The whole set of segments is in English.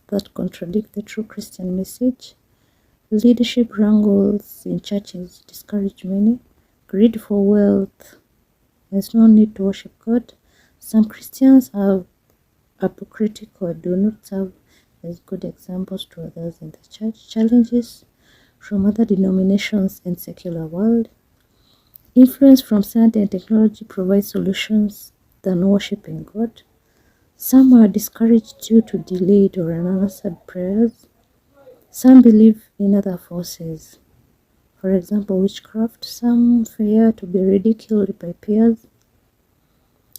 that contradict the true Christian message. Leadership wrangles in churches discourage many. Greed for wealth. There's no need to worship God. Some Christians are hypocritical or do not serve as good examples to others in the church. Challenges from other denominations and secular world. Influence from science and technology provides solutions than worshiping God. Some are discouraged due to delayed or unanswered prayers. Some believe in other forces, for example, witchcraft. Some fear to be ridiculed by peers.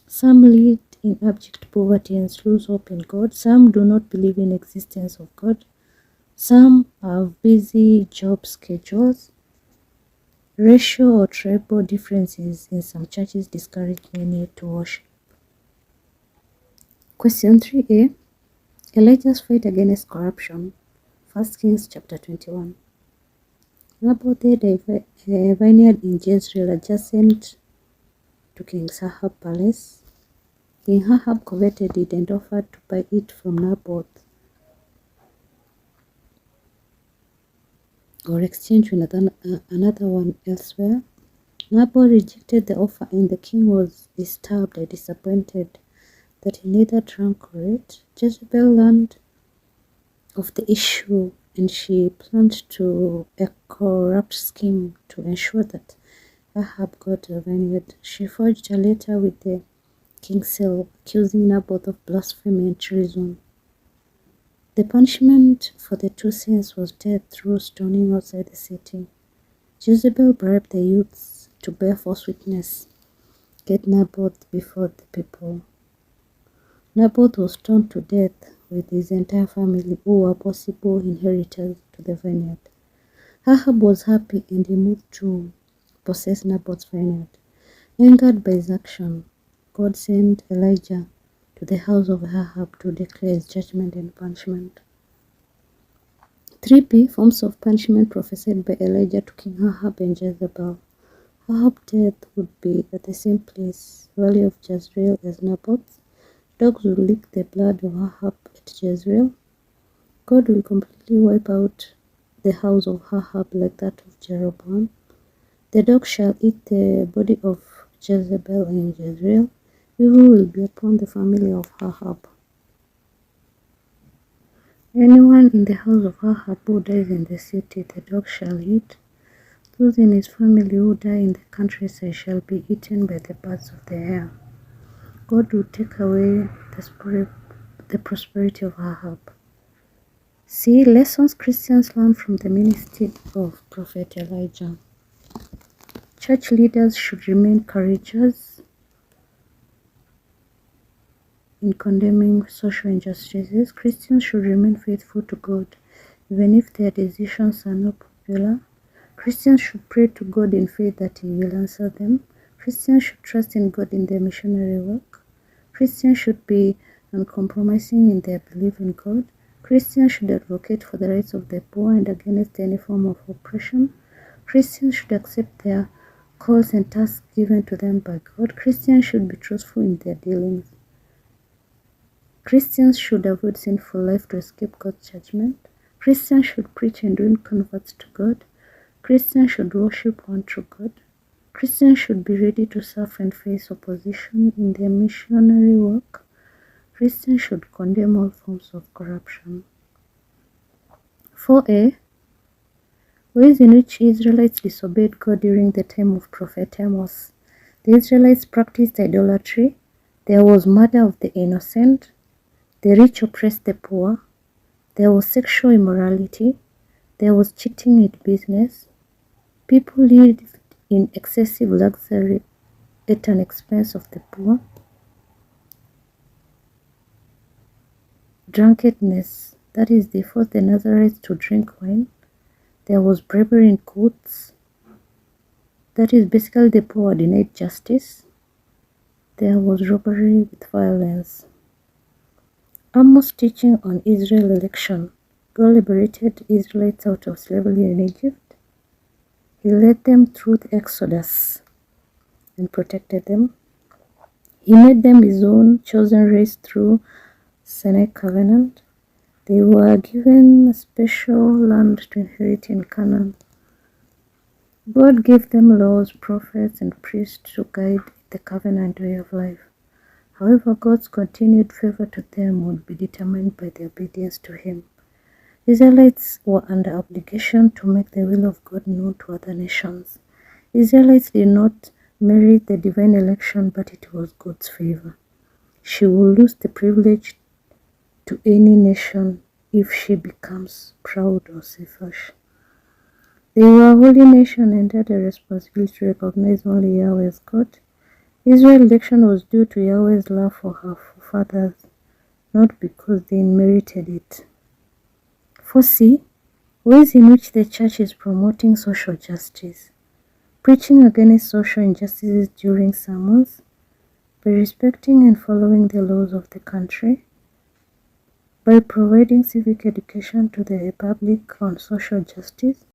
Some lead in abject poverty and lose hope in God. Some do not believe in existence of God. Some have busy job schedules. Racial or tribal differences in some churches discourage many to worship. Question 3a. Elijah's fight against corruption. 1 Kings chapter 21. Naboth had a vineyard in Jezreel adjacent to King Ahab's palace. King Ahab coveted it and offered to buy it from Naboth or exchange with another one elsewhere. Naboth rejected the offer, and the king was disturbed and disappointed that he neither drank or ate. Jezebel learned of the issue, and she planned to a corrupt scheme to ensure that Ahab got a vineyard. She forged a letter with the king's seal, accusing Naboth of blasphemy and treason. The punishment for the two sins was death through stoning outside the city. Jezebel bribed the youths to bear false witness, get Naboth before the people. Naboth was stoned to death with his entire family, who were possible inheritors to the vineyard. Ahab was happy, and he moved to possess Naboth's vineyard. Angered by his action, God sent Elijah to the house of Ahab to declare his judgment and punishment. 3b. Forms of punishment prophesied by Elijah to King Ahab and Jezebel. Ahab's death would be at the same place, valley of Jezreel, as Naboth's. Dogs will lick the blood of Ahab at Jezreel. God will completely wipe out the house of Ahab like that of Jeroboam. The dog shall eat the body of Jezebel in Jezreel. Evil will be upon the family of Ahab. Anyone in the house of Ahab who dies in the city, the dog shall eat. Those in his family who die in the countryside shall be eaten by the birds of the air. God will take away the prosperity of Ahab. See, lessons Christians learn from the ministry of Prophet Elijah. Church leaders should remain courageous in condemning social injustices. Christians should remain faithful to God, even if their decisions are not popular. Christians should pray to God in faith that He will answer them. Christians should trust in God in their missionary work. Christians should be uncompromising in their belief in God. Christians should advocate for the rights of the poor and against any form of oppression. Christians should accept their calls and tasks given to them by God. Christians should be truthful in their dealings. Christians should avoid sinful life to escape God's judgment. Christians should preach and win converts to God. Christians should worship one true God. Christians should be ready to serve and face opposition in their missionary work. Christians should condemn all forms of corruption. 4a. Ways in which Israelites disobeyed God during the time of Prophet Amos. The Israelites practiced idolatry. There was murder of the innocent. The rich oppressed the poor. There was sexual immorality. There was cheating in business. People lived in excessive luxury at an expense of the poor. Drunkenness, that is, they forced the Nazarites to drink wine. There was bribery in courts, that is, basically the poor were denied justice. There was robbery with violence. Amos' teaching on Israel election. God liberated Israelites out of slavery in Egypt. He led them through the Exodus and protected them. He made them His own chosen race through Sinai covenant. They were given special land to inherit in Canaan. God gave them laws, prophets, and priests to guide the covenant way of life. However, God's continued favor to them would be determined by their obedience to Him. Israelites were under obligation to make the will of God known to other nations. Israelites did not merit the divine election, but it was God's favor. She will lose the privilege to any nation if she becomes proud or selfish. They were a holy nation and had a responsibility to recognize only Yahweh as God. Israel's election was due to Yahweh's love for her forefathers, not because they merited it. 4c. Ways in which the church is promoting social justice. Preaching against social injustices during sermons, by respecting and following the laws of the country, by providing civic education to the public on social justice,